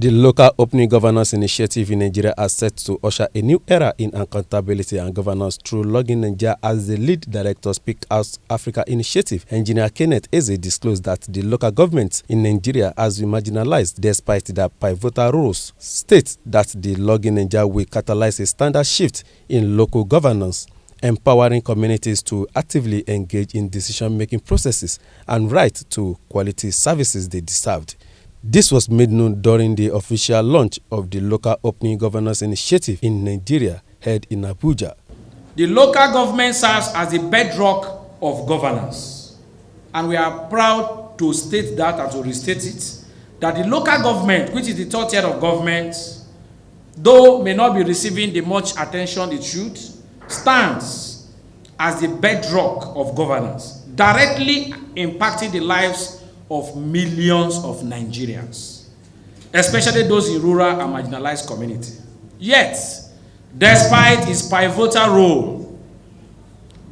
The local opening governance initiative in Nigeria are set to usher a new era in accountability and governance through LOGINaija. As the lead director Speak Out Africa initiative, Engineer Kenneth Eze disclosed that the local government in Nigeria has been marginalized despite their pivotal roles. States that the LOGINaija will catalyze a standard shift in local governance, empowering communities to actively engage in decision-making processes and right to quality services they deserved. This was made known during the official launch of the local opening governance initiative in Nigeria, held in Abuja. The local government serves as the bedrock of governance, and we are proud to state that and to restate it, that the local government, which is the third tier of government, though may not be receiving the much attention it should, stands as the bedrock of governance, directly impacting the lives of millions of Nigerians, especially those in rural and marginalized communities. Yet, despite its pivotal role,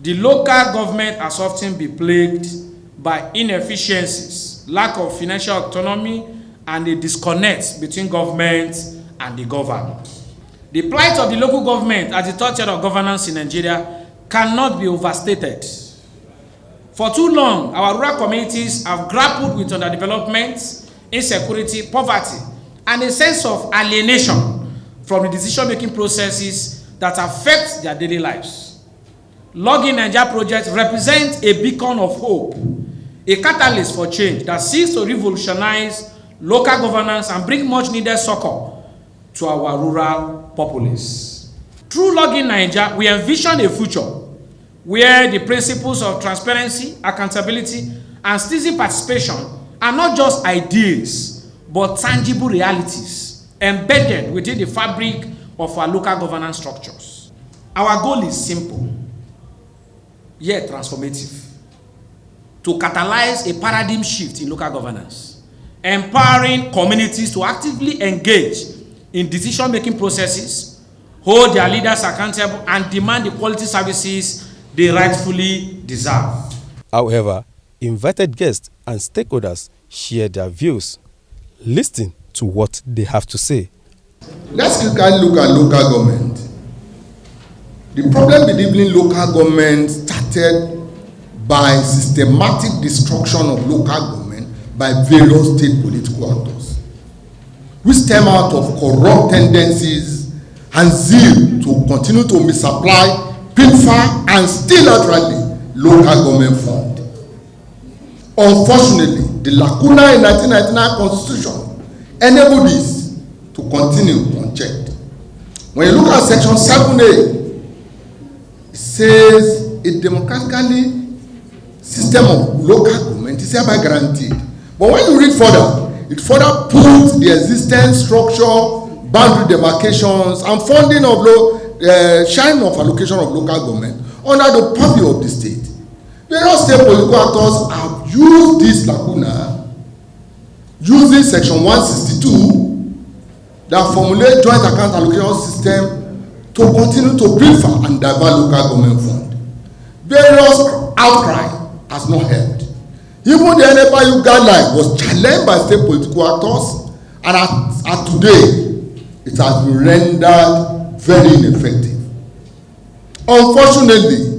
the local government has often been plagued by inefficiencies, lack of financial autonomy, and a disconnect between government and the governed. The plight of the local government as the third tier of governance in Nigeria cannot be overstated. For too long, our rural communities have grappled with underdevelopment, insecurity, poverty, and a sense of alienation from the decision-making processes that affect their daily lives. LOGINaija project represents a beacon of hope, a catalyst for change that seeks to revolutionize local governance and bring much-needed succor to our rural populace. Through LOGINaija, we envision a future where the principles of transparency, accountability, and citizen participation are not just ideas, but tangible realities embedded within the fabric of our local governance structures. Our goal is simple, yet transformative: to catalyze a paradigm shift in local governance, empowering communities to actively engage in decision-making processes, hold their leaders accountable, and demand the quality services they rightfully deserve. However, invited guests and stakeholders shared their views. Listen to what they have to say. Let's look at local government. The problem with enabling local government started by systematic destruction of local government by various state political actors, which stem out of corrupt tendencies and zeal to continue to misapply pilfer and steal outrightly local government fund. Unfortunately, the lacuna in 1999 constitution enabled this to continue unchecked. When you look at section 7A, it says a democratically system of local government is hereby guaranteed. But when you read further, it further puts the existing structure, boundary demarcations, and funding of sharing of allocation of local government under the purview of the state. Various state political actors have used this lacuna using section 162 that formulate joint account allocation system to continue to pilfer and divert local government fund. Various outcry has not helped. Even the NFIU guideline was challenged by state political actors, and at today it has been rendered very ineffective. Unfortunately,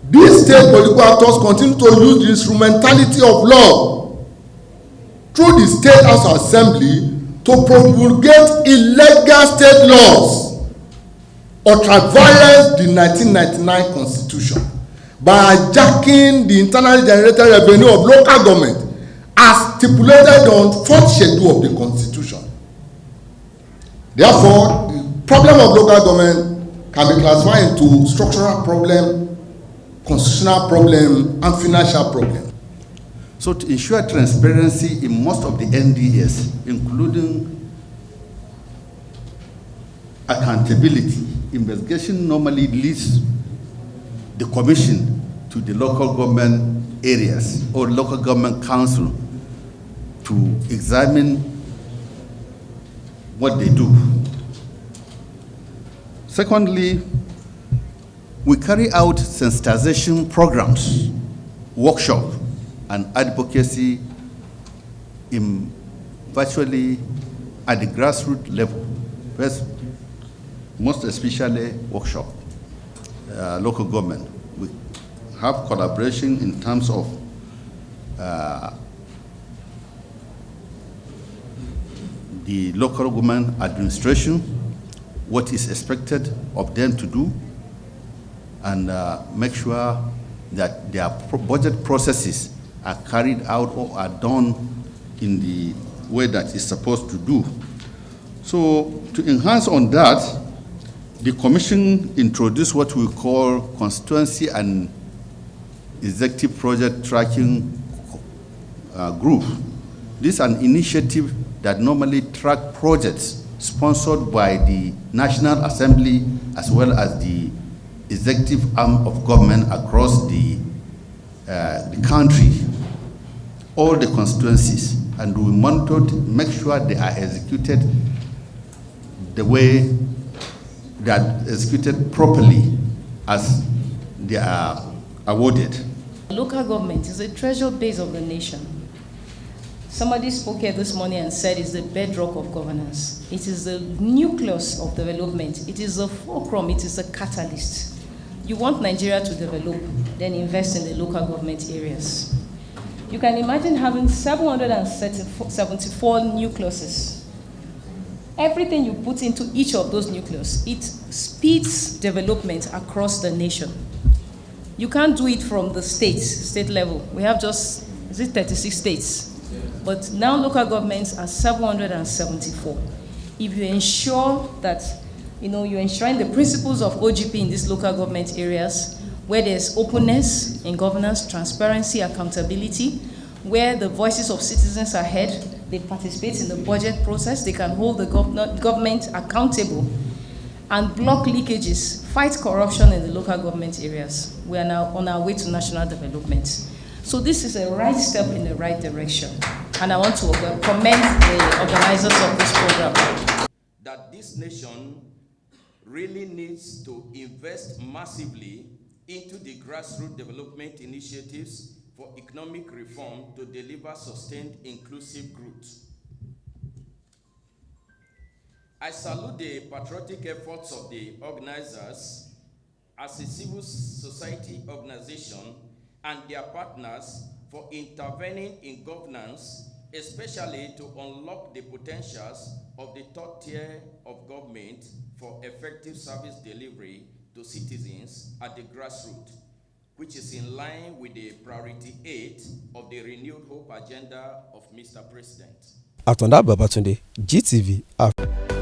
these state political actors continue to use the instrumentality of law through the State House Assembly to promulgate illegal state laws or traverse the 1999 Constitution by hijacking the internally generated revenue of local government as stipulated on 4th schedule of the Constitution. Therefore, the problem of local government can be classified into structural problem, constitutional problem, and financial problem. So to ensure transparency in most of the NDS, including accountability, investigation normally leads the commission to the local government areas or local government council to examine what they do. Secondly, we carry out sensitization programs, workshops, and advocacy in virtually at the grassroots level, first, most especially workshop, local government. We have collaboration in terms of the local government administration, what is expected of them to do, and make sure that their budget processes are carried out or are done in the way that is supposed to do. So to enhance on that, the Commission introduced what we call constituency and executive project tracking group. This is an initiative that normally track projects sponsored by the National Assembly as well as the executive arm of government across the country, all the constituencies, and we monitor to make sure they are executed the way they are executed properly as they are awarded. Local government is a treasure base of the nation. Somebody spoke here this morning and said it's the bedrock of governance. It is the nucleus of development. It is the fulcrum. It is the catalyst. You want Nigeria to develop, then invest in the local government areas. You can imagine having 774 nucleuses. Everything you put into each of those nucleus, it speeds development across the nation. You can't do it from the state level. We have just, 36 states? But now local governments are 774. If you ensure that, you're ensuring the principles of OGP in these local government areas, where there's openness in governance, transparency, accountability, where the voices of citizens are heard, they participate in the budget process, they can hold the government accountable, and block leakages, fight corruption in the local government areas. We are now on our way to national development. So this is a right step in the right direction. And I want to commend the organizers of this program. That this nation really needs to invest massively into the grassroots development initiatives for economic reform to deliver sustained inclusive growth. I salute the patriotic efforts of the organizers as a civil society organization and their partners for intervening in governance, especially to unlock the potentials of the third tier of government for effective service delivery to citizens at the grassroots, which is in line with the priority 8 of the renewed hope agenda of Mr. President. Atonda Babatunde, GTV Africa.